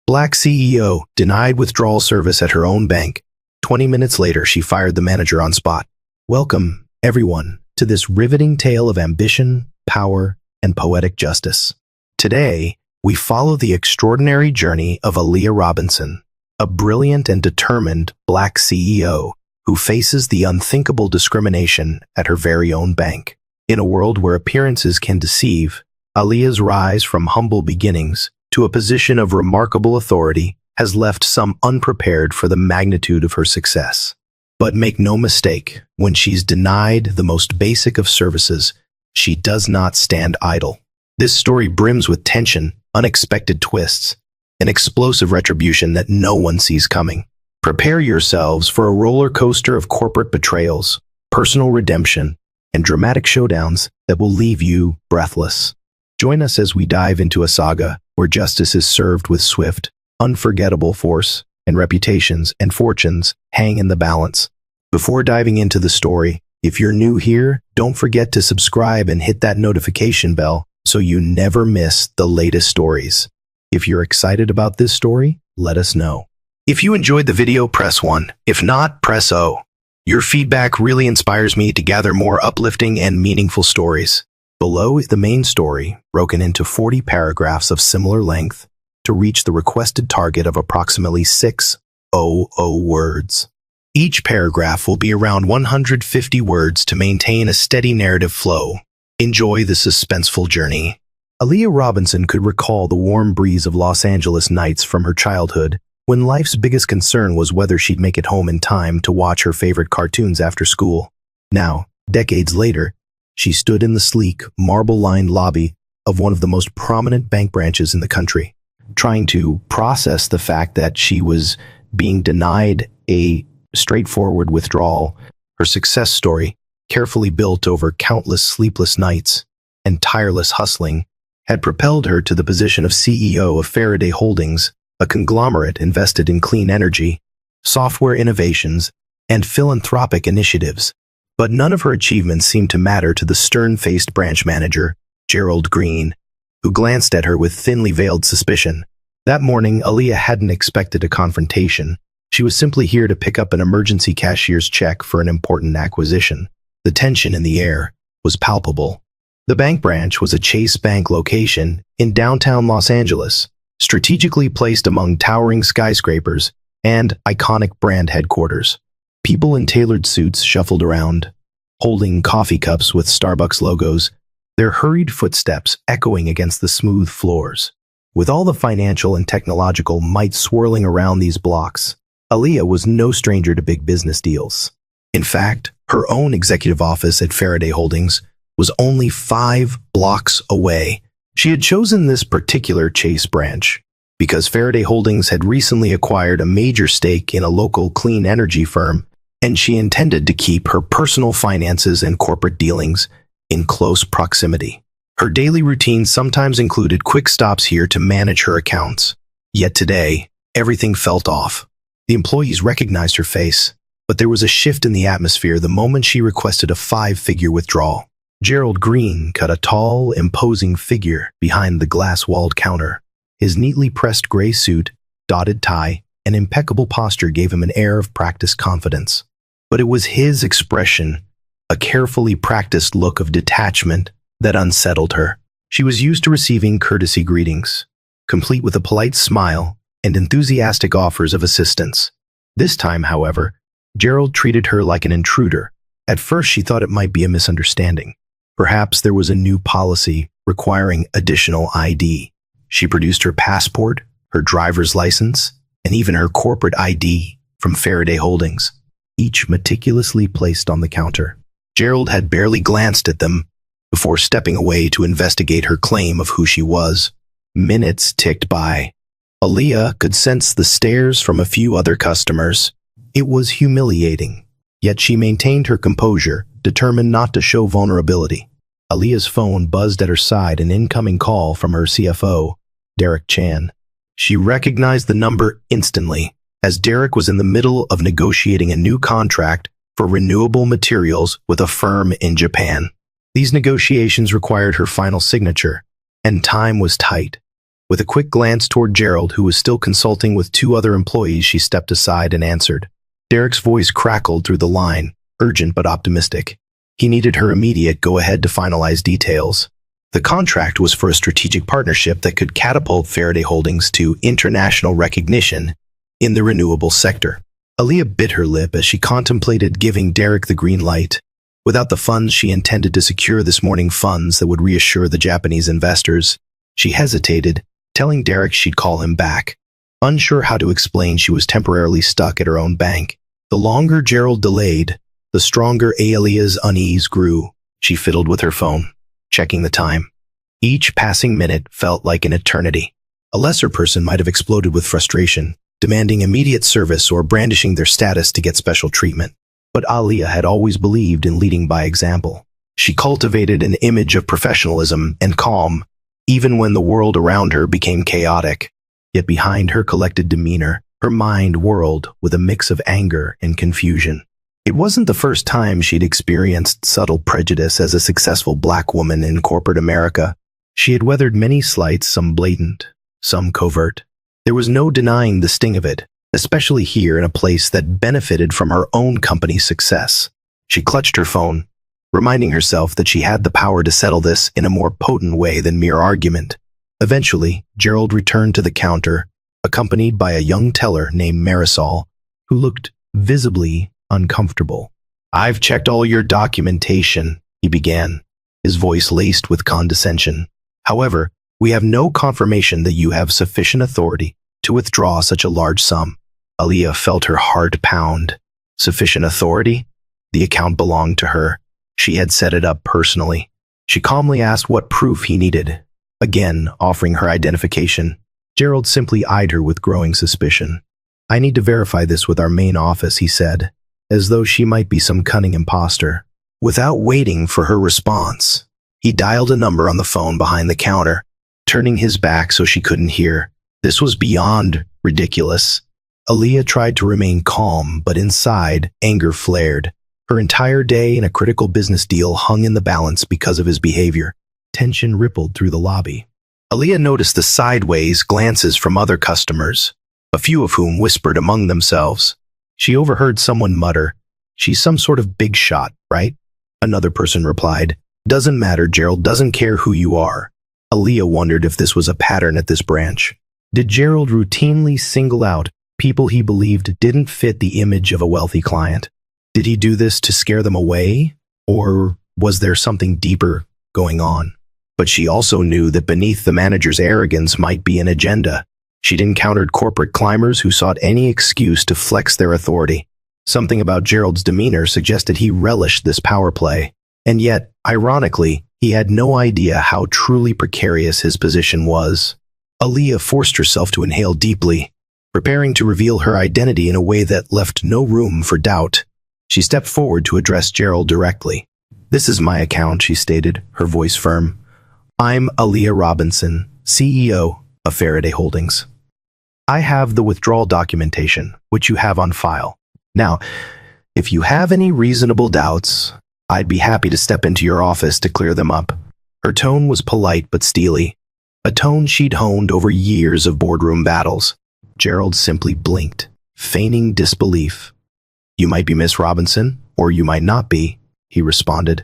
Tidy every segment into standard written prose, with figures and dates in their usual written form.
Black CEO denied withdrawal service at her own bank. 20 minutes later, she fired the manager on spot. Welcome, everyone, to this riveting tale of ambition, power, and poetic justice. Today, we follow the extraordinary journey of Aaliyah Robinson, a brilliant and determined Black CEO who faces the unthinkable discrimination at her very own bank. In a world where appearances can deceive, Aaliyah's rise from humble beginnings to a position of remarkable authority has left some unprepared for the magnitude of her success. But make no mistake, when she's denied the most basic of services, she does not stand idle. This story brims with tension, unexpected twists, and explosive retribution that no one sees coming. Prepare yourselves for a roller coaster of corporate betrayals, personal redemption, and dramatic showdowns that will leave you breathless. Join us as we dive into a saga where justice is served with swift, unforgettable force, and reputations and fortunes hang in the balance. Before diving into the story, if you're new here, don't forget to subscribe and hit that notification bell so you never miss the latest stories. If you're excited about this story, let us know. If you enjoyed the video, press 1. If not, press O. Your feedback really inspires me to gather more uplifting and meaningful stories. Below is the main story, broken into 40 paragraphs of similar length to reach the requested target of approximately 600 words. Each paragraph will be around 150 words to maintain a steady narrative flow. Enjoy the suspenseful journey. Aaliyah Robinson could recall the warm breeze of Los Angeles nights from her childhood, when life's biggest concern was whether she'd make it home in time to watch her favorite cartoons after school. Now, decades later, she stood in the sleek, marble-lined lobby of one of the most prominent bank branches in the country, trying to process the fact that she was being denied a straightforward withdrawal. Her success story, carefully built over countless sleepless nights and tireless hustling, had propelled her to the position of CEO of Faraday Holdings, a conglomerate invested in clean energy, software innovations, and philanthropic initiatives. But none of her achievements seemed to matter to the stern-faced branch manager, Gerald Green, who glanced at her with thinly veiled suspicion. That morning, Aaliyah hadn't expected a confrontation. She was simply here to pick up an emergency cashier's check for an important acquisition. The tension in the air was palpable. The bank branch was a Chase Bank location in downtown Los Angeles, strategically placed among towering skyscrapers and iconic brand headquarters. People in tailored suits shuffled around, holding coffee cups with Starbucks logos, their hurried footsteps echoing against the smooth floors. With all the financial and technological might swirling around these blocks, Aaliyah was no stranger to big business deals. In fact, her own executive office at Faraday Holdings was only 5 blocks away. She had chosen this particular Chase branch because Faraday Holdings had recently acquired a major stake in a local clean energy firm, and she intended to keep her personal finances and corporate dealings in close proximity. Her daily routine sometimes included quick stops here to manage her accounts. Yet today, everything felt off. The employees recognized her face, but there was a shift in the atmosphere the moment she requested a 5-figure withdrawal. Gerald Green cut a tall, imposing figure behind the glass-walled counter. His neatly pressed gray suit, dotted tie, and impeccable posture gave him an air of practiced confidence. But it was his expression, a carefully practiced look of detachment, that unsettled her. She was used to receiving courtesy greetings, complete with a polite smile and enthusiastic offers of assistance. This time, however, Gerald treated her like an intruder. At first, she thought it might be a misunderstanding. Perhaps there was a new policy requiring additional ID. She produced her passport, her driver's license, and even her corporate ID from Faraday Holdings, each meticulously placed on the counter. Gerald had barely glanced at them before stepping away to investigate her claim of who she was. Minutes ticked by. Aaliyah could sense the stares from a few other customers. It was humiliating, yet she maintained her composure, determined not to show vulnerability. Aaliyah's phone buzzed at her side, an incoming call from her CFO, Derek Chan. She recognized the number instantly, as Derek was in the middle of negotiating a new contract for renewable materials with a firm in Japan. These negotiations required her final signature, and time was tight. With a quick glance toward Gerald, who was still consulting with two other employees, she stepped aside and answered. Derek's voice crackled through the line, urgent but optimistic. He needed her immediate go-ahead to finalize details. The contract was for a strategic partnership that could catapult Faraday Holdings to international recognition in the renewable sector. Aaliyah bit her lip as she contemplated giving Derek the green light. Without the funds she intended to secure this morning, funds that would reassure the Japanese investors, she hesitated, telling Derek she'd call him back. Unsure how to explain, she was temporarily stuck at her own bank. The longer Gerald delayed, the stronger Aaliyah's unease grew. She fiddled with her phone, checking the time. Each passing minute felt like an eternity. A lesser person might have exploded with frustration, demanding immediate service or brandishing their status to get special treatment. But Aaliyah had always believed in leading by example. She cultivated an image of professionalism and calm, even when the world around her became chaotic. Yet behind her collected demeanor, her mind whirled with a mix of anger and confusion. It wasn't the first time she'd experienced subtle prejudice as a successful black woman in corporate America. She had weathered many slights, some blatant, some covert. There was no denying the sting of it, especially here in a place that benefited from her own company's success. She clutched her phone, reminding herself that she had the power to settle this in a more potent way than mere argument. Eventually, Gerald returned to the counter, accompanied by a young teller named Marisol, who looked visibly uncomfortable. "I've checked all your documentation," he began, his voice laced with condescension. "However, we have no confirmation that you have sufficient authority to withdraw such a large sum." Aaliyah felt her heart pound. Sufficient authority? The account belonged to her. She had set it up personally. She calmly asked what proof he needed, again offering her identification. Gerald simply eyed her with growing suspicion. "I need to verify this with our main office," he said, as though she might be some cunning imposter. Without waiting for her response, he dialed a number on the phone behind the counter, turning his back so she couldn't hear. This was beyond ridiculous. Aaliyah tried to remain calm, but inside, anger flared. Her entire day in a critical business deal hung in the balance because of his behavior. Tension rippled through the lobby. Aaliyah noticed the sideways glances from other customers, a few of whom whispered among themselves. She overheard someone mutter, "She's some sort of big shot, right?" Another person replied, "Doesn't matter, Gerald doesn't care who you are." Aaliyah wondered if this was a pattern at this branch. Did Gerald routinely single out people he believed didn't fit the image of a wealthy client? Did he do this to scare them away? Or was there something deeper going on? But she also knew that beneath the manager's arrogance might be an agenda. She'd encountered corporate climbers who sought any excuse to flex their authority. Something about Gerald's demeanor suggested he relished this power play. And yet, ironically, he had no idea how truly precarious his position was. Aaliyah forced herself to inhale deeply, preparing to reveal her identity in a way that left no room for doubt. She stepped forward to address Gerald directly. "This is my account," she stated, her voice firm. "I'm Aaliyah Robinson, CEO of Faraday Holdings. I have the withdrawal documentation, which you have on file. Now, if you have any reasonable doubts, I'd be happy to step into your office to clear them up." Her tone was polite but steely, a tone she'd honed over years of boardroom battles. Gerald simply blinked, feigning disbelief. "You might be Miss Robinson, or you might not be," he responded.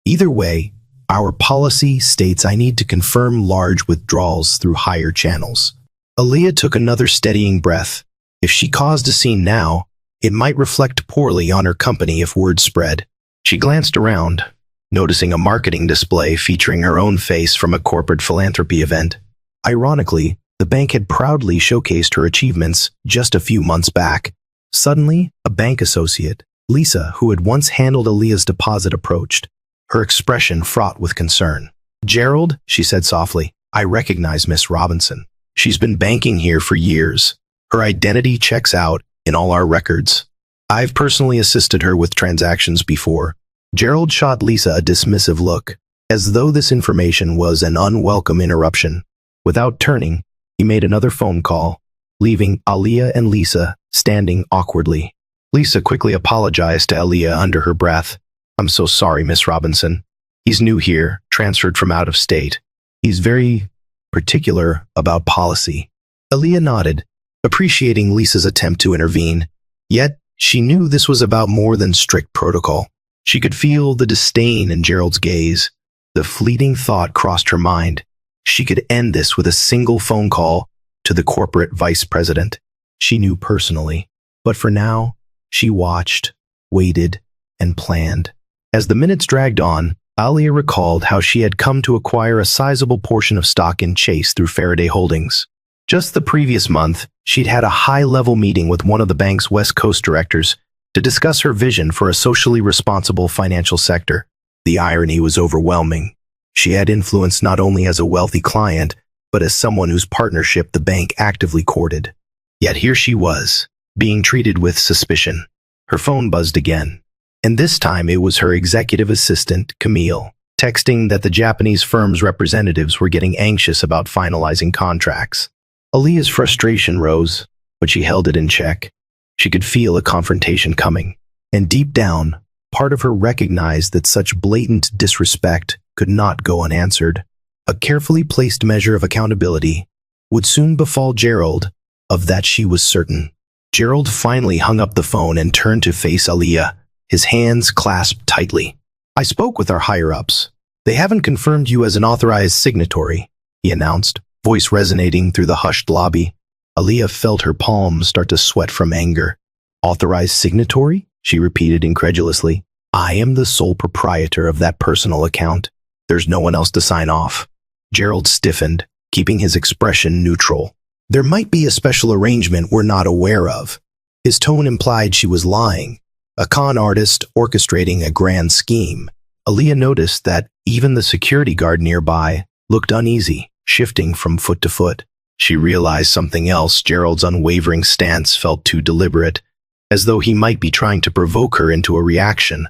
"Either way, our policy states I need to confirm large withdrawals through higher channels." Aaliyah took another steadying breath. If she caused a scene now, it might reflect poorly on her company if word spread. She glanced around, noticing a marketing display featuring her own face from a corporate philanthropy event. Ironically, the bank had proudly showcased her achievements just a few months back. Suddenly, a bank associate, Lisa, who had once handled Aaliyah's deposit, approached, her expression fraught with concern. "Gerald," she said softly, "I recognize Miss Robinson. She's been banking here for years. Her identity checks out in all our records. I've personally assisted her with transactions before." Gerald shot Lisa a dismissive look, as though this information was an unwelcome interruption. Without turning, he made another phone call, leaving Aaliyah and Lisa standing awkwardly. Lisa quickly apologized to Aaliyah under her breath. "I'm so sorry, Miss Robinson. He's new here, transferred from out of state. He's very particular about policy. Aaliyah nodded, appreciating Lisa's attempt to intervene. Yet, she knew this was about more than strict protocol. She could feel the disdain in Gerald's gaze. The fleeting thought crossed her mind. She could end this with a single phone call to the corporate vice president she knew personally. But for now, she watched, waited, and planned. As the minutes dragged on, Aaliyah recalled how she had come to acquire a sizable portion of stock in Chase through Faraday Holdings. Just the previous month, she'd had a high-level meeting with one of the bank's West Coast directors to discuss her vision for a socially responsible financial sector. The irony was overwhelming. She had influence not only as a wealthy client, but as someone whose partnership the bank actively courted. Yet here she was, being treated with suspicion. Her phone buzzed again, and this time it was her executive assistant, Camille, texting that the Japanese firm's representatives were getting anxious about finalizing contracts. Aaliyah's frustration rose, but she held it in check. She could feel a confrontation coming, and deep down, part of her recognized that such blatant disrespect could not go unanswered. A carefully placed measure of accountability would soon befall Gerald, of that she was certain. Gerald finally hung up the phone and turned to face Aaliyah, his hands clasped tightly. "I spoke with our higher-ups. They haven't confirmed you as an authorized signatory," he announced, voice resonating through the hushed lobby. Aaliyah felt her palms start to sweat from anger. "Authorized signatory?" she repeated incredulously. "I am the sole proprietor of that personal account. There's no one else to sign off." Gerald stiffened, keeping his expression neutral. "There might be a special arrangement we're not aware of." His tone implied she was lying, a con artist orchestrating a grand scheme. Aaliyah noticed that even the security guard nearby looked uneasy, shifting from foot to foot. She realized something else. Gerald's unwavering stance felt too deliberate, as though he might be trying to provoke her into a reaction.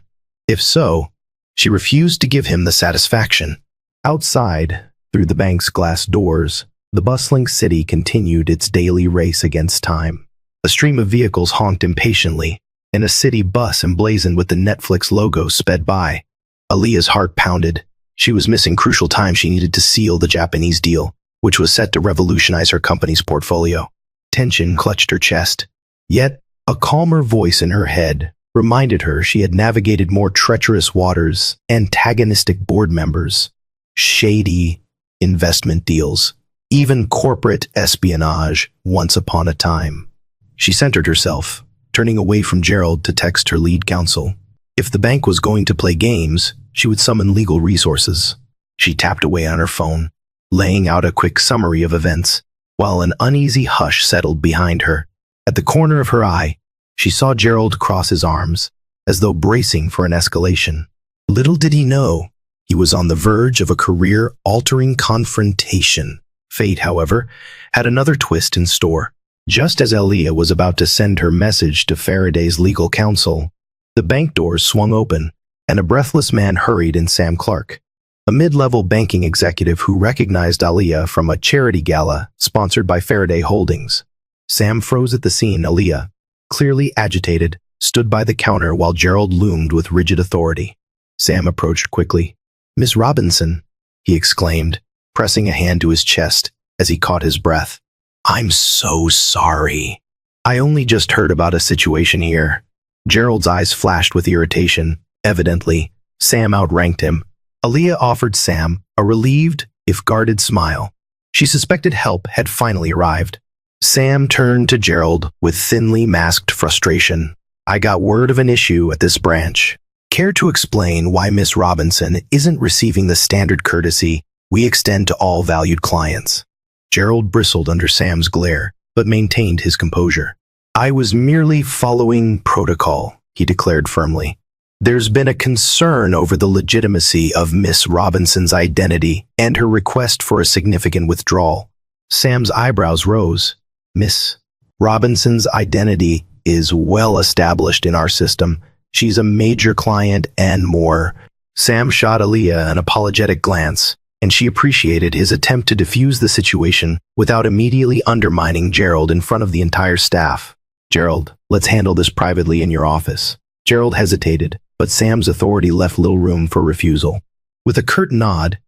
If so, she refused to give him the satisfaction. Outside, through the bank's glass doors, the bustling city continued its daily race against time. A stream of vehicles honked impatiently, and a city bus emblazoned with the Netflix logo sped by. Aaliyah's heart pounded. She was missing crucial time she needed to seal the Japanese deal, which was set to revolutionize her company's portfolio. Tension clutched her chest. Yet, a calmer voice in her head reminded her she had navigated more treacherous waters, antagonistic board members, shady investment deals, even corporate espionage once upon a time. She centered herself, turning away from Gerald to text her lead counsel. If the bank was going to play games, she would summon legal resources. She tapped away on her phone, laying out a quick summary of events, while an uneasy hush settled behind her. At the corner of her eye, she saw Gerald cross his arms, as though bracing for an escalation. Little did he know, he was on the verge of a career-altering confrontation. Fate, however, had another twist in store. Just as Aaliyah was about to send her message to Faraday's legal counsel, the bank doors swung open, and a breathless man hurried in. Sam Clark, a mid-level banking executive who recognized Aaliyah from a charity gala sponsored by Faraday Holdings. Sam froze at the scene. Aaliyah, clearly agitated, stood by the counter while Gerald loomed with rigid authority. Sam approached quickly. "Miss Robinson," he exclaimed, pressing a hand to his chest as he caught his breath. "I'm so sorry. I only just heard about a situation here." Gerald's eyes flashed with irritation. Evidently, Sam outranked him. Aaliyah offered Sam a relieved, if guarded smile. She suspected help had finally arrived. Sam turned to Gerald with thinly masked frustration. "I got word of an issue at this branch. Care to explain why Miss Robinson isn't receiving the standard courtesy we extend to all valued clients?" Gerald bristled under Sam's glare, but maintained his composure. "I was merely following protocol," he declared firmly. "There's been a concern over the legitimacy of Miss Robinson's identity and her request for a significant withdrawal." Sam's eyebrows rose. "Miss Robinson's identity is well established in our system. She's a major client and more." Sam shot Aaliyah an apologetic glance, and she appreciated his attempt to defuse the situation without immediately undermining Gerald in front of the entire staff. "Gerald, let's handle this privately in your office." Gerald hesitated, but Sam's authority left little room for refusal. With a curt nod,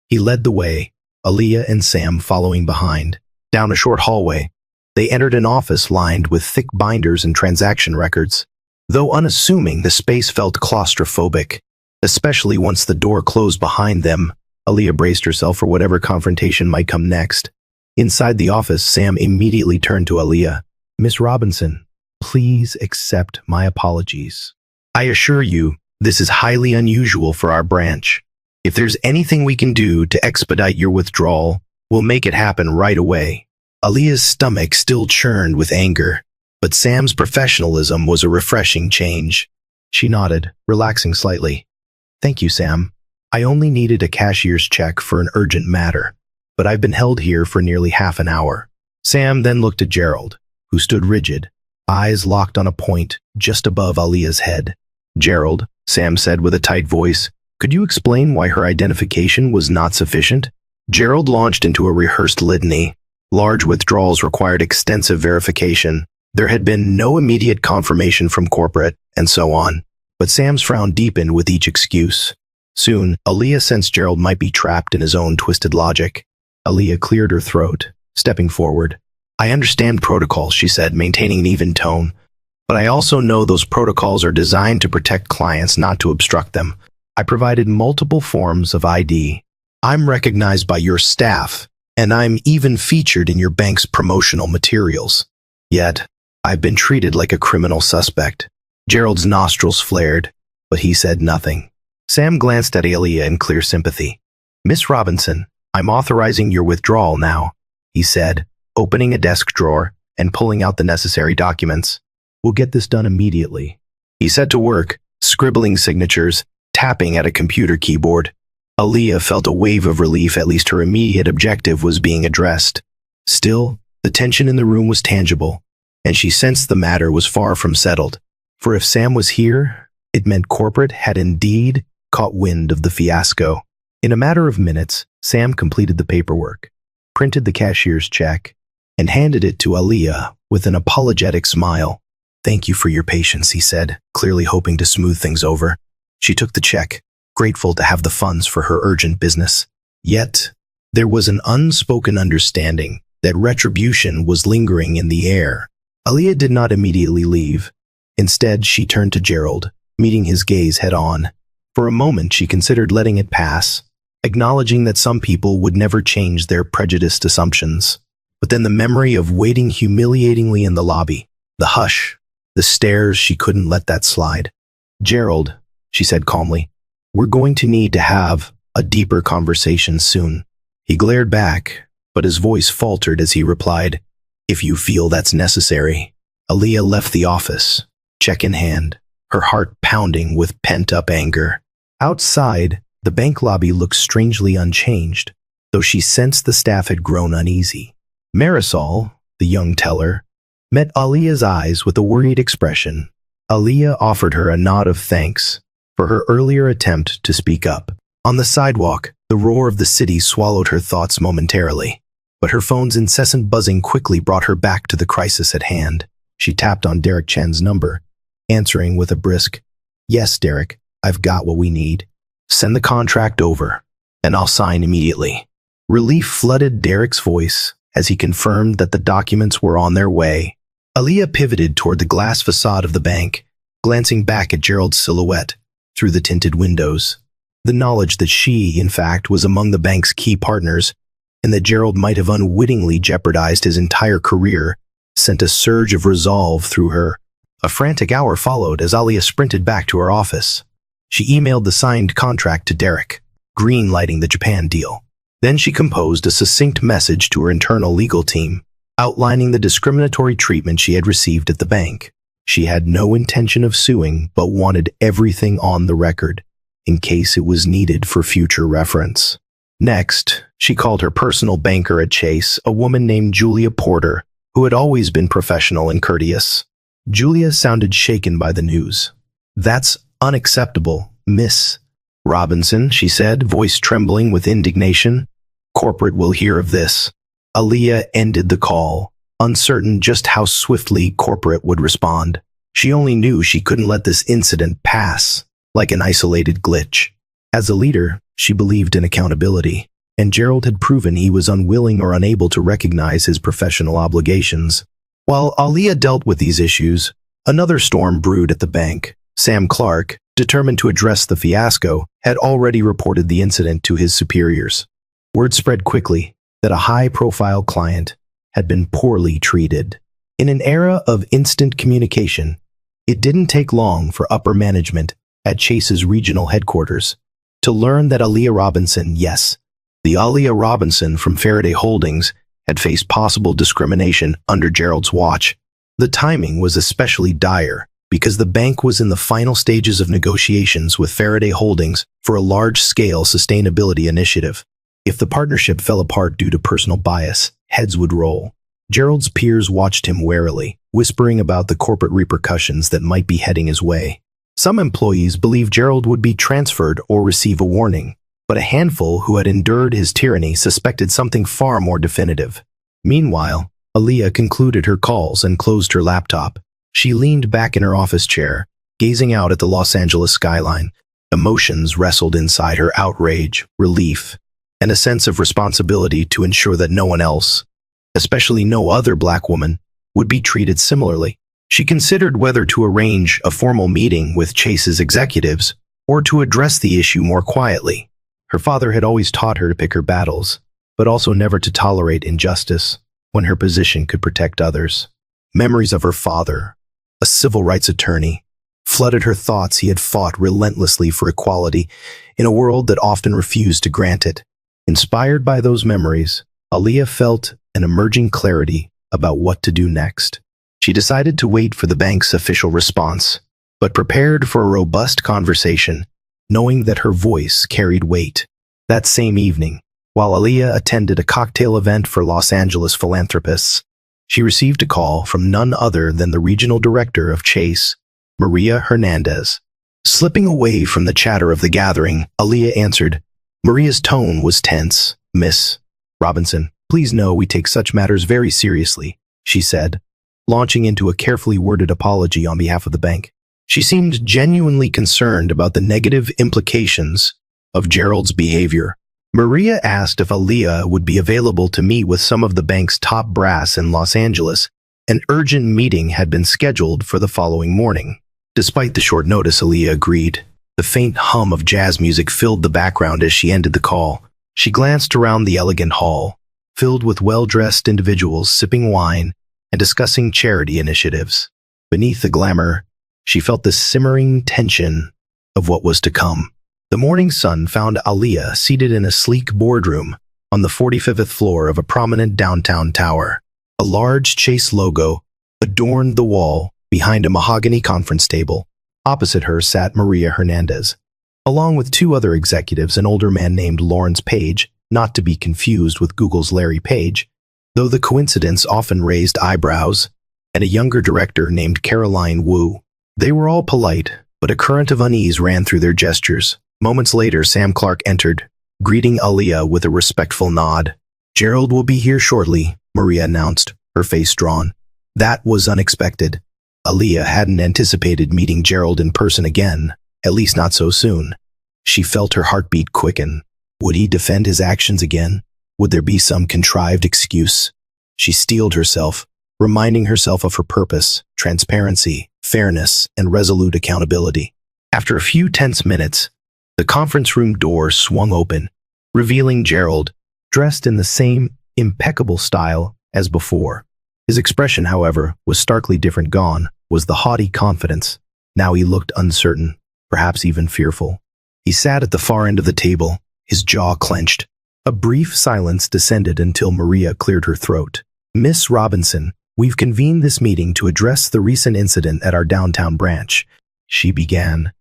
he led the way, Aaliyah and Sam following behind. Down a short hallway, they entered an office lined with thick binders and transaction records. Though unassuming, the space felt claustrophobic, especially once the door closed behind them. Aaliyah braced herself for whatever confrontation might come next. Inside the office, Sam immediately turned to Aaliyah. "Miss Robinson, please accept my apologies. I assure you, this is highly unusual for our branch. If there's anything we can do to expedite your withdrawal, we'll make it happen right away." Aaliyah's stomach still churned with anger, but Sam's professionalism was a refreshing change. She nodded, relaxing slightly. "Thank you, Sam. I only needed a cashier's check for an urgent matter, but I've been held here for nearly half an hour." Sam then looked at Gerald, who stood rigid, eyes locked on a point just above Aaliyah's head. "Gerald," Sam said with a tight voice, "could you explain why her identification was not sufficient?" Gerald launched into a rehearsed litany. Large withdrawals required extensive verification. There had been no immediate confirmation from corporate, and so on. But Sam's frown deepened with each excuse. Soon, Aaliyah sensed Gerald might be trapped in his own twisted logic. Aaliyah cleared her throat, stepping forward. "I understand protocols," she said, maintaining an even tone. "But I also know those protocols are designed to protect clients, not to obstruct them. I provided multiple forms of ID. I'm recognized by your staff, and I'm even featured in your bank's promotional materials. Yet, I've been treated like a criminal suspect." Gerald's nostrils flared, but he said nothing. Sam glanced at Aaliyah in clear sympathy. "Miss Robinson, I'm authorizing your withdrawal now," he said, opening a desk drawer and pulling out the necessary documents. "We'll get this done immediately." He set to work, scribbling signatures, tapping at a computer keyboard. Aaliyah felt a wave of relief. At least her immediate objective was being addressed. Still, the tension in the room was tangible, and she sensed the matter was far from settled. For if Sam was here, it meant corporate had indeed caught wind of the fiasco. In a matter of minutes, Sam completed the paperwork, printed the cashier's check, and handed it to Aaliyah with an apologetic smile. "Thank you for your patience," he said, clearly hoping to smooth things over. She took the check, grateful to have the funds for her urgent business. Yet, there was an unspoken understanding that retribution was lingering in the air. Aaliyah did not immediately leave. Instead, she turned to Gerald, meeting his gaze head-on. For a moment, she considered letting it pass, acknowledging that some people would never change their prejudiced assumptions. But then the memory of waiting humiliatingly in the lobby, the hush, the stares, she couldn't let that slide. "Gerald," she said calmly, "we're going to need to have a deeper conversation soon." He glared back, but his voice faltered as he replied, "If you feel that's necessary." Aaliyah left the office, check in hand, her heart pounding with pent-up anger. Outside, the bank lobby looked strangely unchanged, though she sensed the staff had grown uneasy. Marisol, the young teller, met Aaliyah's eyes with a worried expression. Aaliyah offered her a nod of thanks for her earlier attempt to speak up. On the sidewalk, the roar of the city swallowed her thoughts momentarily, but her phone's incessant buzzing quickly brought her back to the crisis at hand. She tapped on Derek Chen's number, answering with a brisk, "Yes, Derek, I've got what we need. Send the contract over, and I'll sign immediately." Relief flooded Derek's voice as he confirmed that the documents were on their way. Aaliyah pivoted toward the glass facade of the bank, glancing back at Gerald's silhouette through the tinted windows. The knowledge that she, in fact, was among the bank's key partners, and that Gerald might have unwittingly jeopardized his entire career, sent a surge of resolve through her. A frantic hour followed as Aaliyah sprinted back to her office. She emailed the signed contract to Derek, green-lighting the Japan deal. Then she composed a succinct message to her internal legal team, outlining the discriminatory treatment she had received at the bank. She had no intention of suing, but wanted everything on the record, in case it was needed for future reference. Next, she called her personal banker at Chase, a woman named Julia Porter, who had always been professional and courteous. Julia sounded shaken by the news. "That's unacceptable, Miss Robinson," she said, voice trembling with indignation. "Corporate will hear of this." Aaliyah ended the call, uncertain just how swiftly corporate would respond. She only knew she couldn't let this incident pass like an isolated glitch. As a leader, she believed in accountability, and Gerald had proven he was unwilling or unable to recognize his professional obligations. While Aaliyah dealt with these issues, another storm brewed at the bank. Sam Clark, determined to address the fiasco, had already reported the incident to his superiors. Word spread quickly that a high-profile client had been poorly treated. In an era of instant communication, it didn't take long for upper management at Chase's regional headquarters to learn that Aaliyah Robinson, yes, the Aaliyah Robinson from Faraday Holdings, had faced possible discrimination under Gerald's watch. The timing was especially dire because the bank was in the final stages of negotiations with Faraday Holdings for a large-scale sustainability initiative. If the partnership fell apart due to personal bias, heads would roll. Gerald's peers watched him warily, whispering about the corporate repercussions that might be heading his way. Some employees believed Gerald would be transferred or receive a warning, but a handful who had endured his tyranny suspected something far more definitive. Meanwhile, Aaliyah concluded her calls and closed her laptop. She leaned back in her office chair, gazing out at the Los Angeles skyline. Emotions wrestled inside her: outrage, relief, and a sense of responsibility to ensure that no one else, especially no other black woman, would be treated similarly. She considered whether to arrange a formal meeting with Chase's executives or to address the issue more quietly. Her father had always taught her to pick her battles, but also never to tolerate injustice when her position could protect others. Memories of her father, a civil rights attorney, flooded her thoughts. He had fought relentlessly for equality in a world that often refused to grant it. Inspired by those memories, Aaliyah felt an emerging clarity about what to do next. She decided to wait for the bank's official response, but prepared for a robust conversation, knowing that her voice carried weight. That same evening, while Aaliyah attended a cocktail event for Los Angeles philanthropists, she received a call from none other than the regional director of Chase, Maria Hernandez. Slipping away from the chatter of the gathering, Aaliyah answered. Maria's tone was tense. "Miss Robinson, please know we take such matters very seriously," she said, launching into a carefully worded apology on behalf of the bank. She seemed genuinely concerned about the negative implications of Gerald's behavior. Maria asked if Aaliyah would be available to meet with some of the bank's top brass in Los Angeles. An urgent meeting had been scheduled for the following morning. Despite the short notice, Aaliyah agreed. The faint hum of jazz music filled the background as she ended the call. She glanced around the elegant hall, filled with well-dressed individuals sipping wine and discussing charity initiatives. Beneath the glamour, she felt the simmering tension of what was to come. The morning sun found Aaliyah seated in a sleek boardroom on the 45th floor of a prominent downtown tower. A large Chase logo adorned the wall behind a mahogany conference table. Opposite her sat Maria Hernandez, along with two other executives, an older man named Lawrence Page, not to be confused with Google's Larry Page, though the coincidence often raised eyebrows, and a younger director named Caroline Wu. They were all polite, but a current of unease ran through their gestures. Moments later, Sam Clark entered, greeting Aaliyah with a respectful nod. "Gerald will be here shortly," Maria announced, her face drawn. That was unexpected. Aaliyah hadn't anticipated meeting Gerald in person again, at least not so soon. She felt her heartbeat quicken. Would he defend his actions again? Would there be some contrived excuse? She steeled herself, reminding herself of her purpose: transparency, fairness, and resolute accountability. After a few tense minutes, the conference room door swung open, revealing Gerald, dressed in the same impeccable style as before. His expression, however, was starkly different. Gone was the haughty confidence. Now he looked uncertain, perhaps even fearful. He sat at the far end of the table, his jaw clenched. A brief silence descended until Maria cleared her throat. "Miss Robinson, we've convened this meeting to address the recent incident at our downtown branch," she began.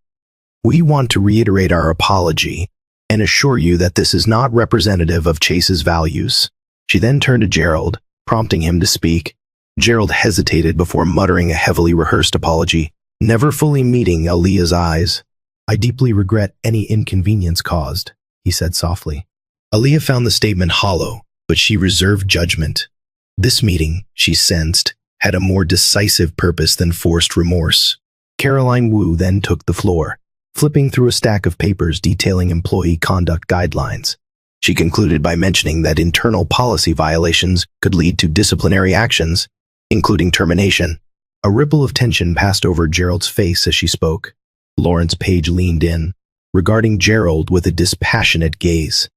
"We want to reiterate our apology and assure you that this is not representative of Chase's values." She then turned to Gerald, prompting him to speak. Gerald hesitated before muttering a heavily rehearsed apology, never fully meeting Aaliyah's eyes. "I deeply regret any inconvenience caused," he said softly. Aaliyah found the statement hollow, but she reserved judgment. This meeting, she sensed, had a more decisive purpose than forced remorse. Caroline Wu then took the floor, flipping through a stack of papers detailing employee conduct guidelines. She concluded by mentioning that internal policy violations could lead to disciplinary actions, including termination. A ripple of tension passed over Gerald's face as she spoke. Lawrence Page leaned in, regarding Gerald with a dispassionate gaze.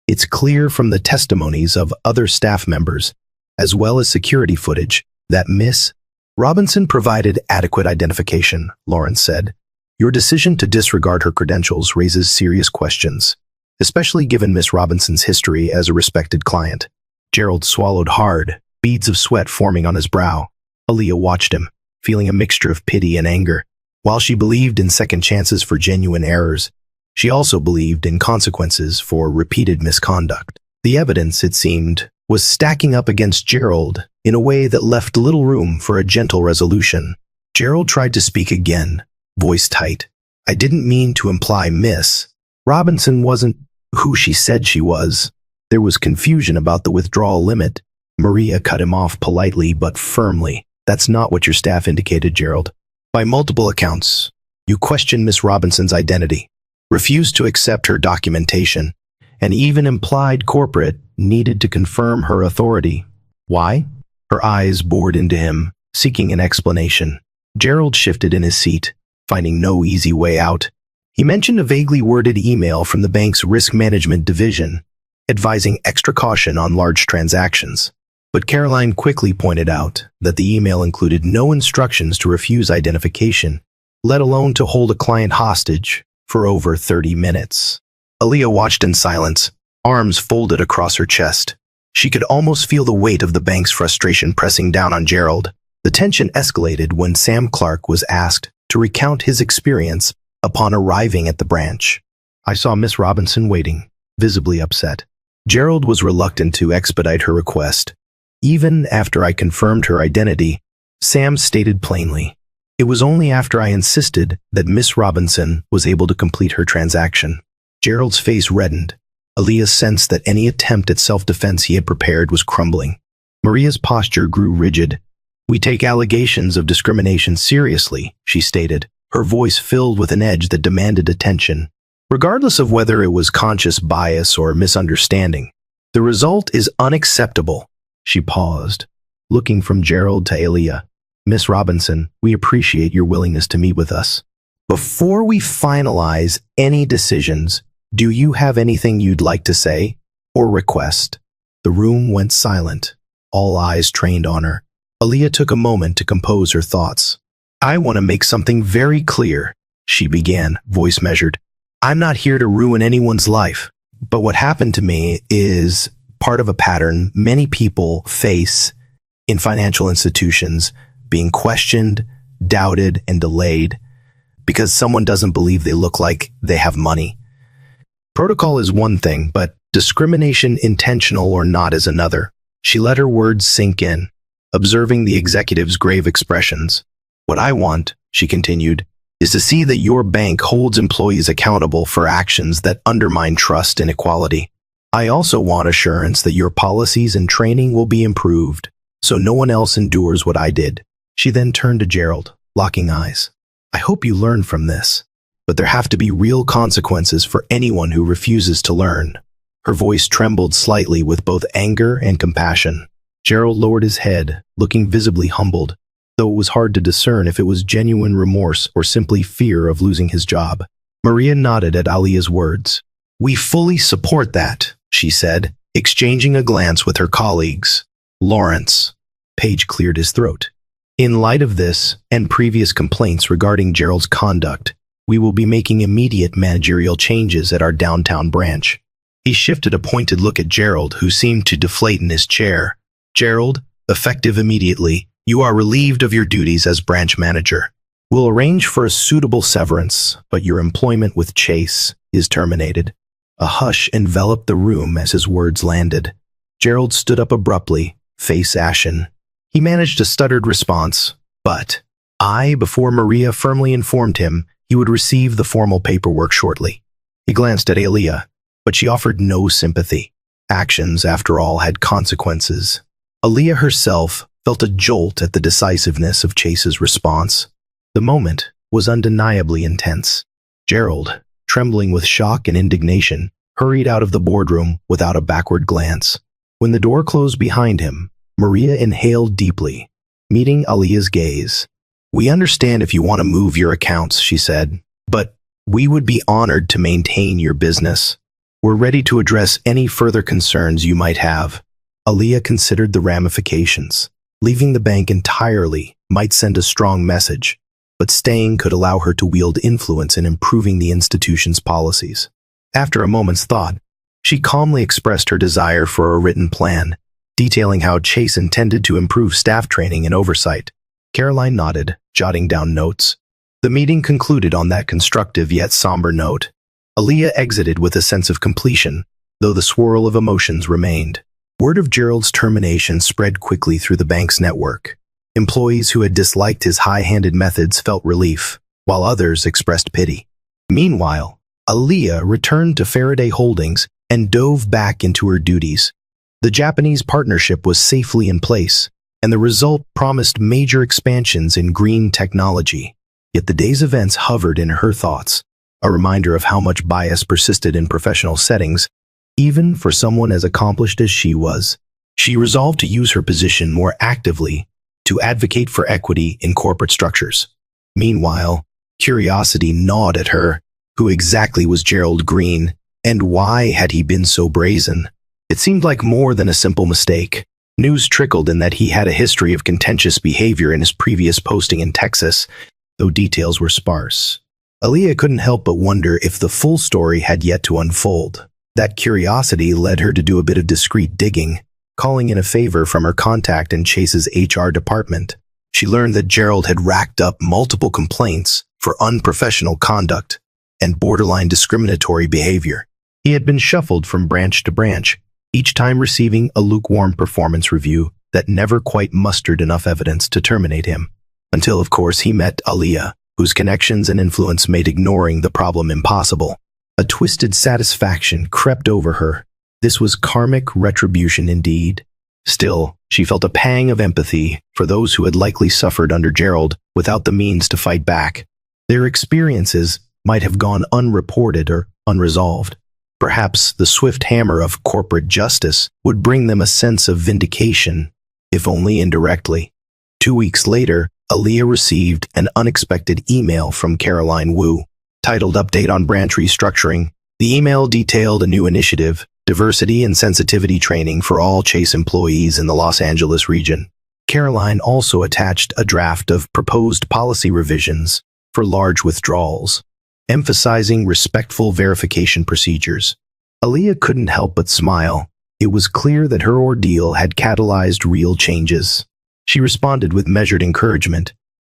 It's clear from the testimonies of other staff members, as well as security footage, that Miss Robinson provided adequate identification, Lawrence said. Your decision to disregard her credentials raises serious questions, especially given Miss Robinson's history as a respected client. Gerald swallowed hard, beads of sweat forming on his brow. Aaliyah watched him, feeling a mixture of pity and anger. While she believed in second chances for genuine errors, she also believed in consequences for repeated misconduct. The evidence, it seemed, was stacking up against Gerald in a way that left little room for a gentle resolution. Gerald tried to speak again, voice tight. I didn't mean to imply Miss Robinson wasn't who she said she was. There was confusion about the withdrawal limit. Maria cut him off politely but firmly. That's not what your staff indicated, Gerald. By multiple accounts, you questioned Miss Robinson's identity, refused to accept her documentation, and even implied corporate needed to confirm her authority. Why? Her eyes bored into him, seeking an explanation. Gerald shifted in his seat, finding no easy way out. He mentioned a vaguely worded email from the bank's risk management division, advising extra caution on large transactions. But Caroline quickly pointed out that the email included no instructions to refuse identification, let alone to hold a client hostage for over 30 minutes. Aaliyah watched in silence, arms folded across her chest. She could almost feel the weight of the bank's frustration pressing down on Gerald. The tension escalated when Sam Clark was asked to recount his experience upon arriving at the branch. I saw Miss Robinson waiting, visibly upset. Gerald was reluctant to expedite her request. Even after I confirmed her identity, Sam stated plainly, it was only after I insisted that Miss Robinson was able to complete her transaction. Gerald's face reddened. Aaliyah sensed that any attempt at self-defense he had prepared was crumbling. Maria's posture grew rigid. We take allegations of discrimination seriously, she stated, her voice filled with an edge that demanded attention. Regardless of whether it was conscious bias or misunderstanding, the result is unacceptable. She paused, looking from Gerald to Aaliyah. Miss Robinson, we appreciate your willingness to meet with us. Before we finalize any decisions, do you have anything you'd like to say or request? The room went silent, all eyes trained on her. Aaliyah took a moment to compose her thoughts. I want to make something very clear, she began, voice measured. I'm not here to ruin anyone's life, but what happened to me is part of a pattern many people face in financial institutions, being questioned, doubted, and delayed because someone doesn't believe they look like they have money. Protocol is one thing, but discrimination, intentional or not, is another. She let her words sink in, observing the executive's grave expressions. What I want, she continued, is to see that your bank holds employees accountable for actions that undermine trust and equality. I also want assurance that your policies and training will be improved, so no one else endures what I did. She then turned to Gerald, locking eyes. I hope you learn from this, but there have to be real consequences for anyone who refuses to learn. Her voice trembled slightly with both anger and compassion. Gerald lowered his head, looking visibly humbled, though it was hard to discern if it was genuine remorse or simply fear of losing his job. Maria nodded at Aaliyah's words. We fully support that, she said, exchanging a glance with her colleagues. Lawrence. Page cleared his throat. In light of this and previous complaints regarding Gerald's conduct, we will be making immediate managerial changes at our downtown branch. He shifted a pointed look at Gerald, who seemed to deflate in his chair. Gerald, effective immediately, you are relieved of your duties as branch manager. We'll arrange for a suitable severance, but your employment with Chase is terminated. A hush enveloped the room as his words landed. Gerald stood up abruptly, face ashen. He managed a stuttered response, but before Maria firmly informed him he would receive the formal paperwork shortly. He glanced at Aaliyah, but she offered no sympathy. Actions, after all, had consequences. Aaliyah herself felt a jolt at the decisiveness of Chase's response. The moment was undeniably intense. Gerald, trembling with shock and indignation, hurried out of the boardroom without a backward glance. When the door closed behind him, Maria inhaled deeply, meeting Alia's gaze. "We understand if you want to move your accounts," she said, "but we would be honored to maintain your business. We're ready to address any further concerns you might have." Alia considered the ramifications. Leaving the bank entirely might send a strong message, but staying could allow her to wield influence in improving the institution's policies. After a moment's thought, she calmly expressed her desire for a written plan, detailing how Chase intended to improve staff training and oversight. Caroline nodded, jotting down notes. The meeting concluded on that constructive yet somber note. Alia exited with a sense of completion, though the swirl of emotions remained. Word of Gerald's termination spread quickly through the bank's network. Employees who had disliked his high-handed methods felt relief, while others expressed pity. Meanwhile, Alia returned to Faraday Holdings and dove back into her duties. The Japanese partnership was safely in place, and the result promised major expansions in green technology. Yet the day's events hovered in her thoughts, a reminder of how much bias persisted in professional settings, even for someone as accomplished as she was. She resolved to use her position more actively to advocate for equity in corporate structures. Meanwhile, curiosity gnawed at her. Who exactly was Gerald Green, and why had he been so brazen? It seemed like more than a simple mistake. News trickled in that he had a history of contentious behavior in his previous posting in Texas, though details were sparse. Alia couldn't help but wonder if the full story had yet to unfold. That curiosity led her to do a bit of discreet digging, calling in a favor from her contact in Chase's HR department. She learned that Gerald had racked up multiple complaints for unprofessional conduct and borderline discriminatory behavior. He had been shuffled from branch to branch, each time receiving a lukewarm performance review that never quite mustered enough evidence to terminate him. Until, of course, he met Alia, whose connections and influence made ignoring the problem impossible. A twisted satisfaction crept over her. This was karmic retribution indeed. Still, she felt a pang of empathy for those who had likely suffered under Gerald without the means to fight back. Their experiences might have gone unreported or unresolved. Perhaps the swift hammer of corporate justice would bring them a sense of vindication, if only indirectly. 2 weeks later, Alia received an unexpected email from Caroline Wu, titled Update on Branch Restructuring. The email detailed a new initiative, diversity and sensitivity training for all Chase employees in the Los Angeles region. Caroline also attached a draft of proposed policy revisions for large withdrawals, emphasizing respectful verification procedures. Alia couldn't help but smile. It was clear that her ordeal had catalyzed real changes. She responded with measured encouragement,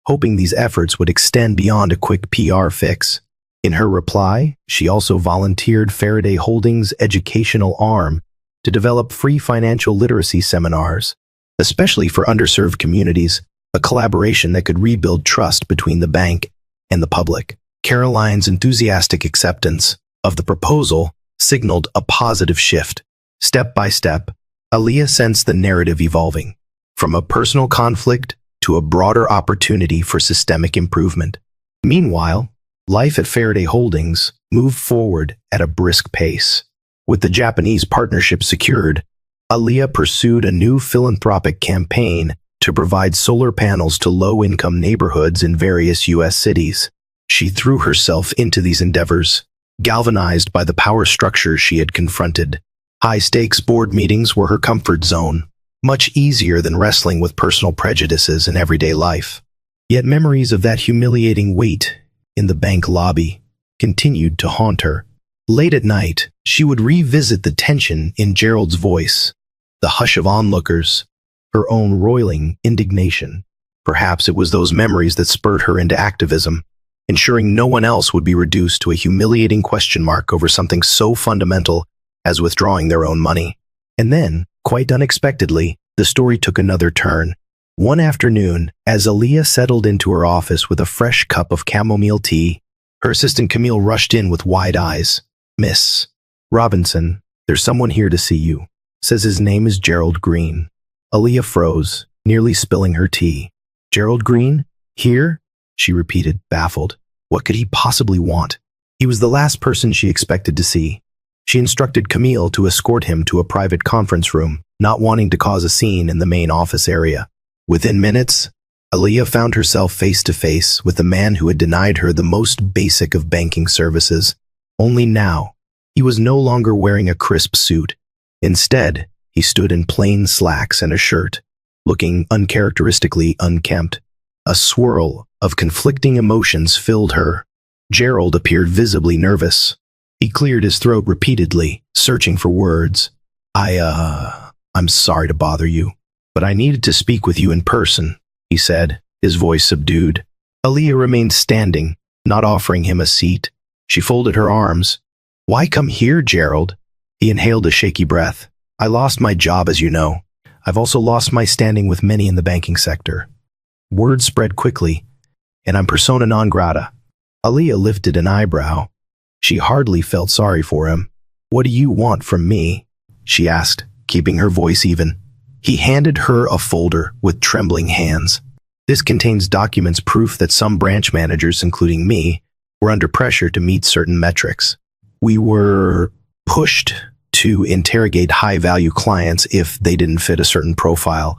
hoping these efforts would extend beyond a quick PR fix. In her reply, she also volunteered Faraday Holdings' educational arm to develop free financial literacy seminars, especially for underserved communities, a collaboration that could rebuild trust between the bank and the public. Caroline's enthusiastic acceptance of the proposal signaled a positive shift. Step by step, Alia sensed the narrative evolving, from a personal conflict to a broader opportunity for systemic improvement. Meanwhile, life at Faraday Holdings moved forward at a brisk pace. With the Japanese partnership secured, Alia pursued a new philanthropic campaign to provide solar panels to low-income neighborhoods in various U.S. cities. She threw herself into these endeavors, galvanized by the power structures she had confronted. High-stakes board meetings were her comfort zone, much easier than wrestling with personal prejudices in everyday life. Yet memories of that humiliating wait in the bank lobby continued to haunt her. Late at night, she would revisit the tension in Gerald's voice, the hush of onlookers, her own roiling indignation. Perhaps it was those memories that spurred her into activism, ensuring no one else would be reduced to a humiliating question mark over something so fundamental as withdrawing their own money. And then, quite unexpectedly, the story took another turn. One afternoon, as Alia settled into her office with a fresh cup of chamomile tea, her assistant Camille rushed in with wide eyes. "Miss Robinson, there's someone here to see you. Says his name is Gerald Green." Alia froze, nearly spilling her tea. "Gerald Green? Here?" she repeated, baffled. What could he possibly want? He was the last person she expected to see. She instructed Camille to escort him to a private conference room, not wanting to cause a scene in the main office area. Within minutes, Aaliyah found herself face to face with a man who had denied her the most basic of banking services. Only now, he was no longer wearing a crisp suit. Instead, he stood in plain slacks and a shirt, looking uncharacteristically unkempt. A swirl of conflicting emotions filled her. Gerald appeared visibly nervous. He cleared his throat repeatedly, searching for words. I'm sorry to bother you, but I needed to speak with you in person, he said, his voice subdued. Aaliyah remained standing, not offering him a seat. She folded her arms. Why come here, Gerald? He inhaled a shaky breath. I lost my job, as you know. I've also lost my standing with many in the banking sector. Word spread quickly, and I'm persona non grata. Aaliyah lifted an eyebrow. She hardly felt sorry for him. What do you want from me? She asked, keeping her voice even. He handed her a folder with trembling hands. This contains documents proof that some branch managers, including me, were under pressure to meet certain metrics. We were pushed to interrogate high-value clients if they didn't fit a certain profile.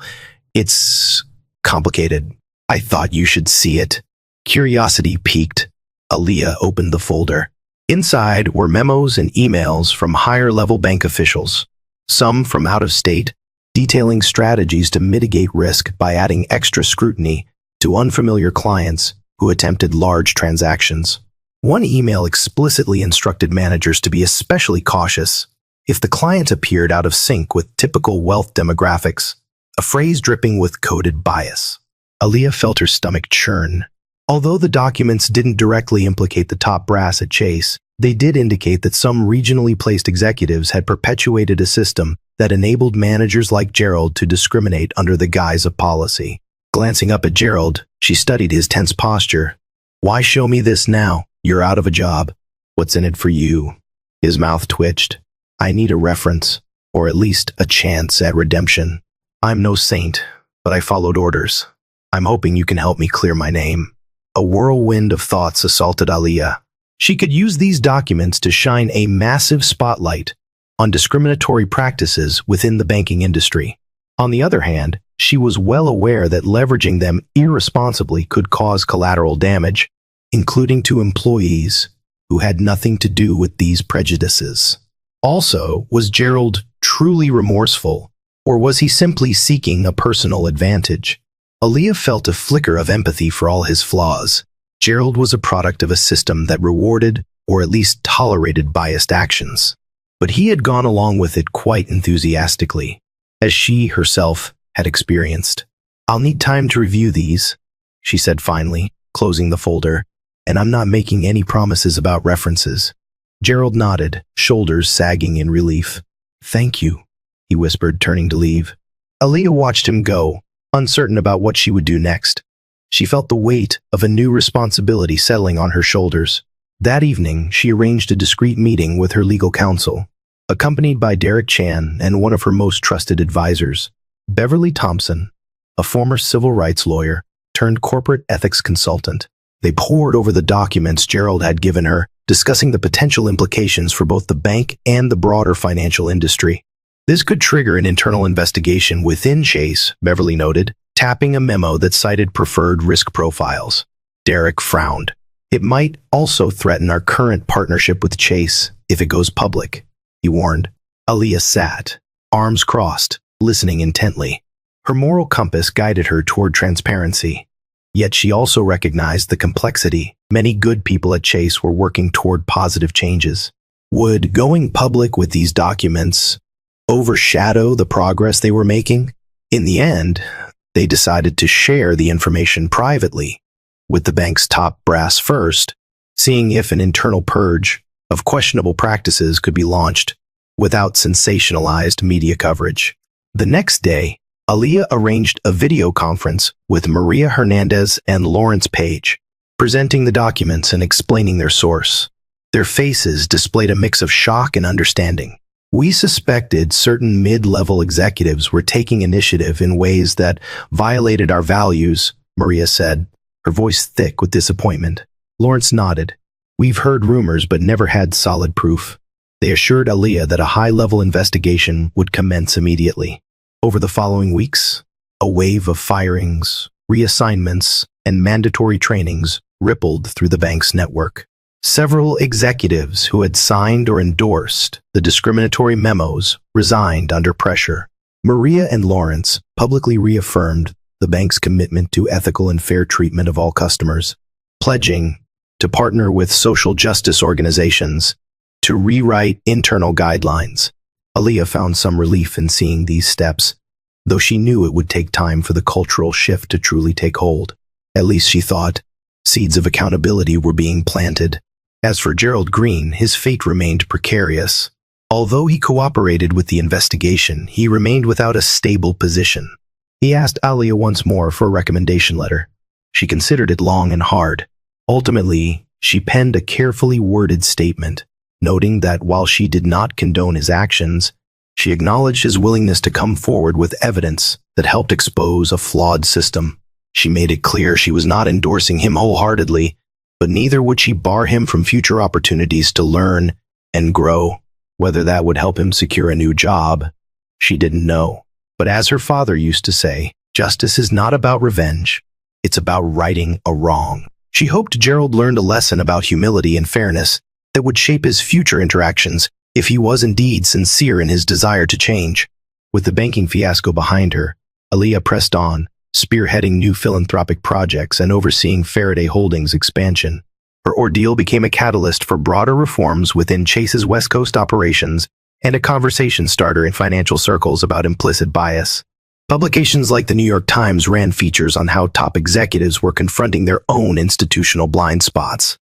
It's complicated. I thought you should see it. Curiosity piqued. Aaliyah opened the folder. Inside were memos and emails from higher-level bank officials, some from out of state, detailing strategies to mitigate risk by adding extra scrutiny to unfamiliar clients who attempted large transactions. One email explicitly instructed managers to be especially cautious if the client appeared out of sync with typical wealth demographics, a phrase dripping with coded bias. Aaliyah felt her stomach churn. Although the documents didn't directly implicate the top brass at Chase, they did indicate that some regionally placed executives had perpetuated a system that enabled managers like Gerald to discriminate under the guise of policy. Glancing up at Gerald, she studied his tense posture. Why show me this now? You're out of a job. What's in it for you? His mouth twitched. I need a reference, or at least a chance at redemption. I'm no saint, but I followed orders. I'm hoping you can help me clear my name. A whirlwind of thoughts assaulted Aaliyah. She could use these documents to shine a massive spotlight on discriminatory practices within the banking industry. On the other hand, she was well aware that leveraging them irresponsibly could cause collateral damage, including to employees who had nothing to do with these prejudices. Also, was Gerald truly remorseful, or was he simply seeking a personal advantage? Aaliyah felt a flicker of empathy for all his flaws. Gerald was a product of a system that rewarded, or at least tolerated, biased actions. But he had gone along with it quite enthusiastically, as she herself had experienced. I'll need time to review these, she said finally, closing the folder, and I'm not making any promises about references. Gerald nodded, shoulders sagging in relief. Thank you, he whispered, turning to leave. Aaliyah watched him go, uncertain about what she would do next. She felt the weight of a new responsibility settling on her shoulders. That evening, she arranged a discreet meeting with her legal counsel, accompanied by Derek Chan and one of her most trusted advisors, Beverly Thompson, a former civil rights lawyer turned corporate ethics consultant. They pored over the documents Gerald had given her, discussing the potential implications for both the bank and the broader financial industry. This could trigger an internal investigation within Chase, Beverly noted, tapping a memo that cited preferred risk profiles. Derek frowned. It might also threaten our current partnership with Chase if it goes public, he warned. Aaliyah sat, arms crossed, listening intently. Her moral compass guided her toward transparency. Yet she also recognized the complexity. Many good people at Chase were working toward positive changes. Would going public with these documents overshadow the progress they were making? In the end, they decided to share the information privately, with the bank's top brass first, seeing if an internal purge of questionable practices could be launched without sensationalized media coverage. The next day, Aaliyah arranged a video conference with Maria Hernandez and Lawrence Page, presenting the documents and explaining their source. Their faces displayed a mix of shock and understanding. We suspected certain mid-level executives were taking initiative in ways that violated our values, Maria said, her voice thick with disappointment. Lawrence nodded. We've heard rumors but never had solid proof. They assured Aaliyah that a high-level investigation would commence immediately. Over the following weeks, a wave of firings, reassignments, and mandatory trainings rippled through the bank's network. Several executives who had signed or endorsed the discriminatory memos resigned under pressure. Maria and Lawrence publicly reaffirmed the bank's commitment to ethical and fair treatment of all customers, pledging to partner with social justice organizations to rewrite internal guidelines. Aaliyah found some relief in seeing these steps, though she knew it would take time for the cultural shift to truly take hold. At least she thought seeds of accountability were being planted. As for Gerald Green, his fate remained precarious. Although he cooperated with the investigation, he remained without a stable position. He asked Aaliyah once more for a recommendation letter. She considered it long and hard. Ultimately, she penned a carefully worded statement, noting that while she did not condone his actions, she acknowledged his willingness to come forward with evidence that helped expose a flawed system. She made it clear she was not endorsing him wholeheartedly, but neither would she bar him from future opportunities to learn and grow. Whether that would help him secure a new job, she didn't know. But as her father used to say, justice is not about revenge, it's about righting a wrong. She hoped Gerald learned a lesson about humility and fairness that would shape his future interactions if he was indeed sincere in his desire to change. With the banking fiasco behind her, Aaliyah pressed on, spearheading new philanthropic projects and overseeing Faraday Holdings' expansion. Her ordeal became a catalyst for broader reforms within Chase's West Coast operations and a conversation starter in financial circles about implicit bias. Publications like the New York Times ran features on how top executives were confronting their own institutional blind spots.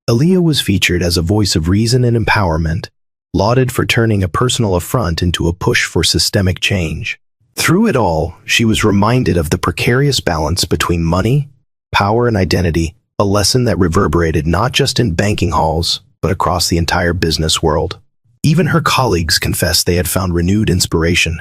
Aaliyah was featured as a voice of reason and empowerment, lauded for turning a personal affront into a push for systemic change. Through it all, she was reminded of the precarious balance between money, power, and identity, a lesson that reverberated not just in banking halls, but across the entire business world. Even her colleagues confessed they had found renewed inspiration,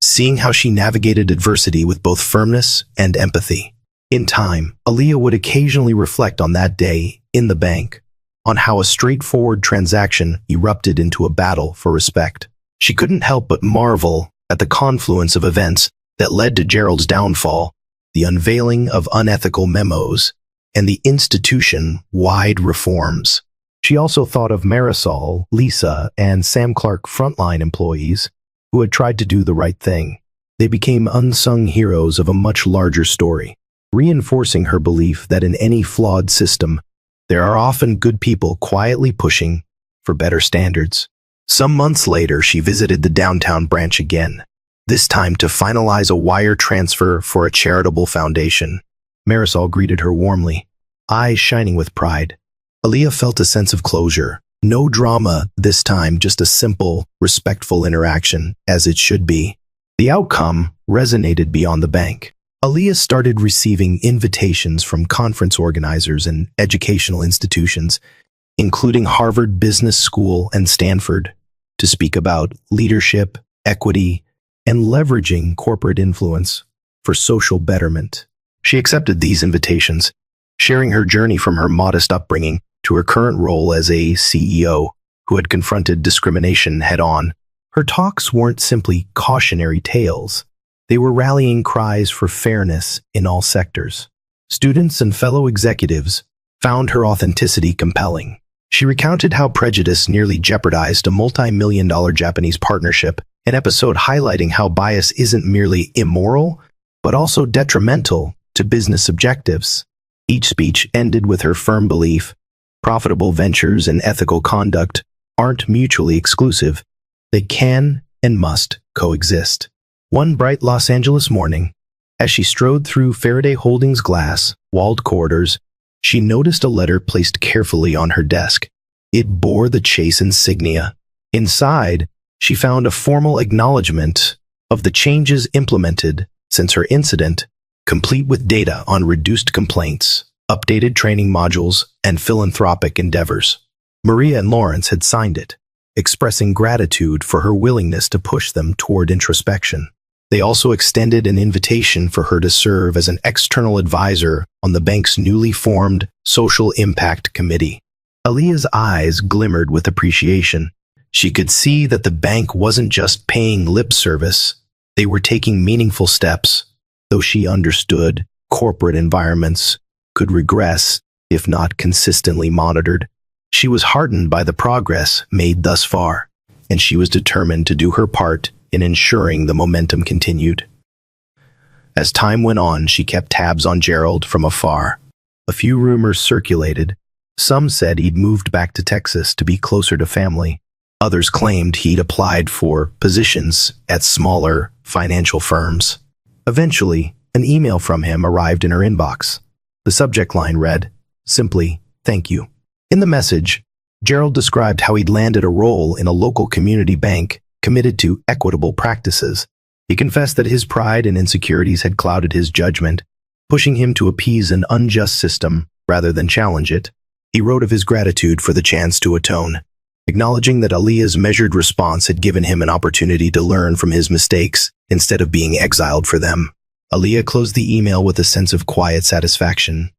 seeing how she navigated adversity with both firmness and empathy. In time, Aaliyah would occasionally reflect on that day in the bank, on how a straightforward transaction erupted into a battle for respect. She couldn't help but marvel at the confluence of events that led to Gerald's downfall, the unveiling of unethical memos, and the institution-wide reforms. She also thought of Marisol, Lisa, and Sam Clark frontline employees who had tried to do the right thing. They became unsung heroes of a much larger story, reinforcing her belief that in any flawed system, there are often good people quietly pushing for better standards. Some months later, she visited the downtown branch again, this time to finalize a wire transfer for a charitable foundation. Marisol greeted her warmly, eyes shining with pride. Aaliyah felt a sense of closure. No drama this time, just a simple, respectful interaction, as it should be. The outcome resonated beyond the bank. Aaliyah started receiving invitations from conference organizers and educational institutions, including Harvard Business School and Stanford, to speak about leadership, equity, and leveraging corporate influence for social betterment. She accepted these invitations, sharing her journey from her modest upbringing to her current role as a CEO who had confronted discrimination head-on. Her talks weren't simply cautionary tales. They were rallying cries for fairness in all sectors. Students and fellow executives found her authenticity compelling. She recounted how prejudice nearly jeopardized a multi-million-dollar Japanese partnership, an episode highlighting how bias isn't merely immoral, but also detrimental to business objectives. Each speech ended with her firm belief, profitable ventures and ethical conduct aren't mutually exclusive. They can and must coexist. One bright Los Angeles morning, as she strode through Faraday Holdings' glass-walled corridors, she noticed a letter placed carefully on her desk. It bore the Chase insignia. Inside, she found a formal acknowledgement of the changes implemented since her incident, complete with data on reduced complaints, updated training modules, and philanthropic endeavors. Maria and Lawrence had signed it, expressing gratitude for her willingness to push them toward introspection. They also extended an invitation for her to serve as an external advisor on the bank's newly formed Social Impact Committee. Aaliyah's eyes glimmered with appreciation, She could see that the bank wasn't just paying lip service, they were taking meaningful steps, though she understood corporate environments could regress if not consistently monitored. She was heartened by the progress made thus far, and she was determined to do her part in ensuring the momentum continued. As time went on, she kept tabs on Gerald from afar. A few rumors circulated. Some said he'd moved back to Texas to be closer to family. Others claimed he'd applied for positions at smaller financial firms. Eventually, an email from him arrived in her inbox. The subject line read, simply, "Thank you." In the message, Gerald described how he'd landed a role in a local community bank committed to equitable practices. He confessed that his pride and insecurities had clouded his judgment, pushing him to appease an unjust system rather than challenge it. He wrote of his gratitude for the chance to atone, acknowledging that Aaliyah's measured response had given him an opportunity to learn from his mistakes instead of being exiled for them. Aaliyah closed the email with a sense of quiet satisfaction.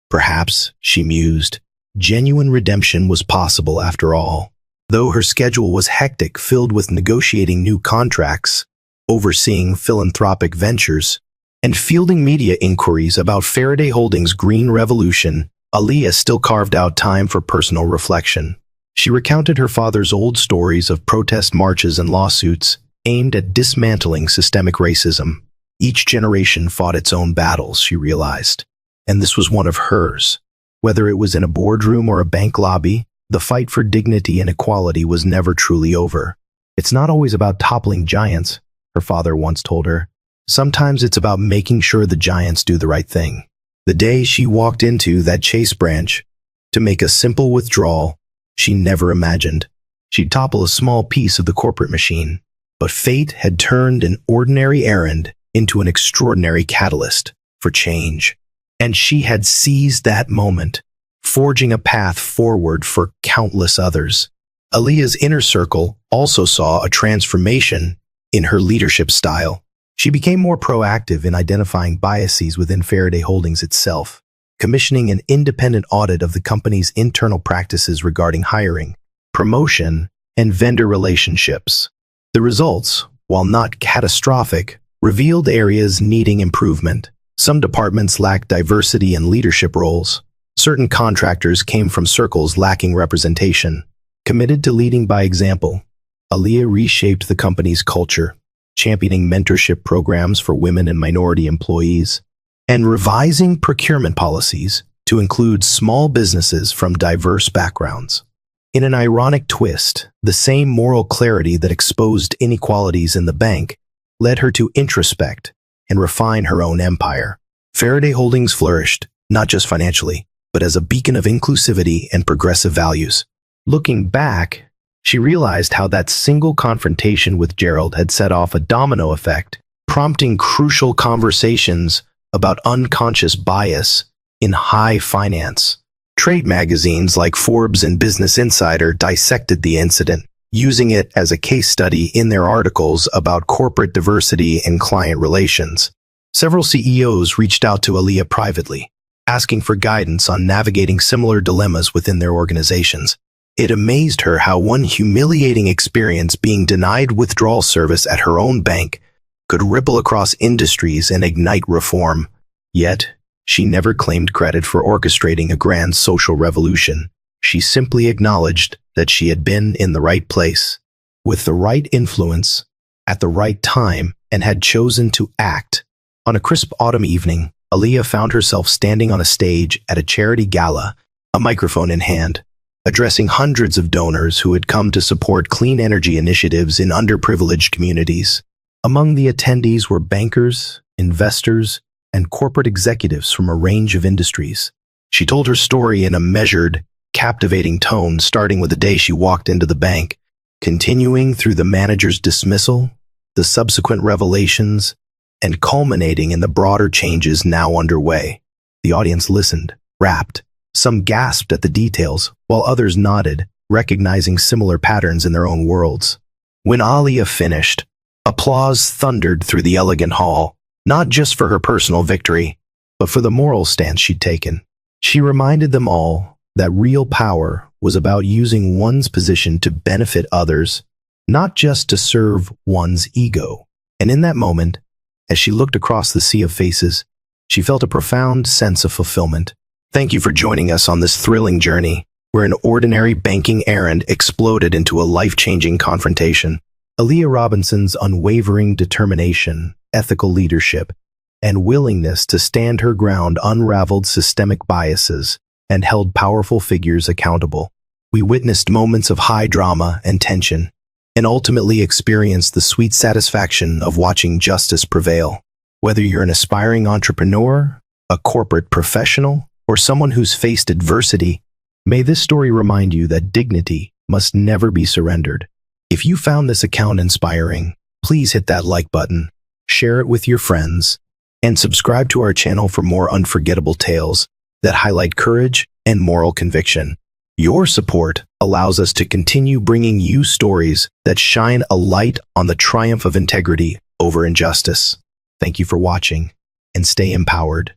Perhaps, she mused, genuine redemption was possible after all. Though her schedule was hectic, filled with negotiating new contracts, overseeing philanthropic ventures, and fielding media inquiries about Faraday Holdings' green revolution, Aaliyah still carved out time for personal reflection. She recounted her father's old stories of protest marches and lawsuits aimed at dismantling systemic racism. Each generation fought its own battles, she realized, and this was one of hers. Whether it was in a boardroom or a bank lobby, the fight for dignity and equality was never truly over. "It's not always about toppling giants," her father once told her. "Sometimes it's about making sure the giants do the right thing." The day she walked into that Chase branch to make a simple withdrawal, she never imagined she'd topple a small piece of the corporate machine. But fate had turned an ordinary errand into an extraordinary catalyst for change. And she had seized that moment, forging a path forward for countless others. Aaliyah's inner circle also saw a transformation in her leadership style. She became more proactive in identifying biases within Faraday Holdings itself, commissioning an independent audit of the company's internal practices regarding hiring, promotion, and vendor relationships. The results, while not catastrophic, revealed areas needing improvement. Some departments lacked diversity in leadership roles. Certain contractors came from circles lacking representation. Committed to leading by example, Aaliyah reshaped the company's culture, championing mentorship programs for women and minority employees, and revising procurement policies to include small businesses from diverse backgrounds. In an ironic twist, the same moral clarity that exposed inequalities in the bank led her to introspect and refine her own empire. Faraday Holdings flourished, not just financially, but as a beacon of inclusivity and progressive values. Looking back, she realized how that single confrontation with Gerald had set off a domino effect, prompting crucial conversations about unconscious bias in high finance. Trade magazines like Forbes and Business Insider dissected the incident, using it as a case study in their articles about corporate diversity and client relations. Several CEOs reached out to Aaliyah privately, asking for guidance on navigating similar dilemmas within their organizations. It amazed her how one humiliating experience, being denied withdrawal service at her own bank, could ripple across industries and ignite reform. Yet, she never claimed credit for orchestrating a grand social revolution. She simply acknowledged that she had been in the right place, with the right influence, at the right time, and had chosen to act. On a crisp autumn evening, Aaliyah found herself standing on a stage at a charity gala, a microphone in hand, addressing hundreds of donors who had come to support clean energy initiatives in underprivileged communities. Among the attendees were bankers, investors, and corporate executives from a range of industries. She told her story in a measured, captivating tone, starting with the day she walked into the bank, continuing through the manager's dismissal, the subsequent revelations, and culminating in the broader changes now underway. The audience listened, rapt. Some gasped at the details, while others nodded, recognizing similar patterns in their own worlds. When Aaliyah finished, applause thundered through the elegant hall, not just for her personal victory, but for the moral stance she'd taken. She reminded them all that real power was about using one's position to benefit others, not just to serve one's ego. And in that moment, as she looked across the sea of faces, she felt a profound sense of fulfillment. Thank you for joining us on this thrilling journey, where an ordinary banking errand exploded into a life-changing confrontation. Aaliyah Robinson's unwavering determination, ethical leadership, and willingness to stand her ground unraveled systemic biases and held powerful figures accountable. We witnessed moments of high drama and tension, and ultimately experienced the sweet satisfaction of watching justice prevail. Whether you're an aspiring entrepreneur, a corporate professional, or someone who's faced adversity, may this story remind you that dignity must never be surrendered. If you found this account inspiring, please hit that like button, share it with your friends, and subscribe to our channel for more unforgettable tales that highlight courage and moral conviction. Your support allows us to continue bringing you stories that shine a light on the triumph of integrity over injustice. Thank you for watching, and stay empowered.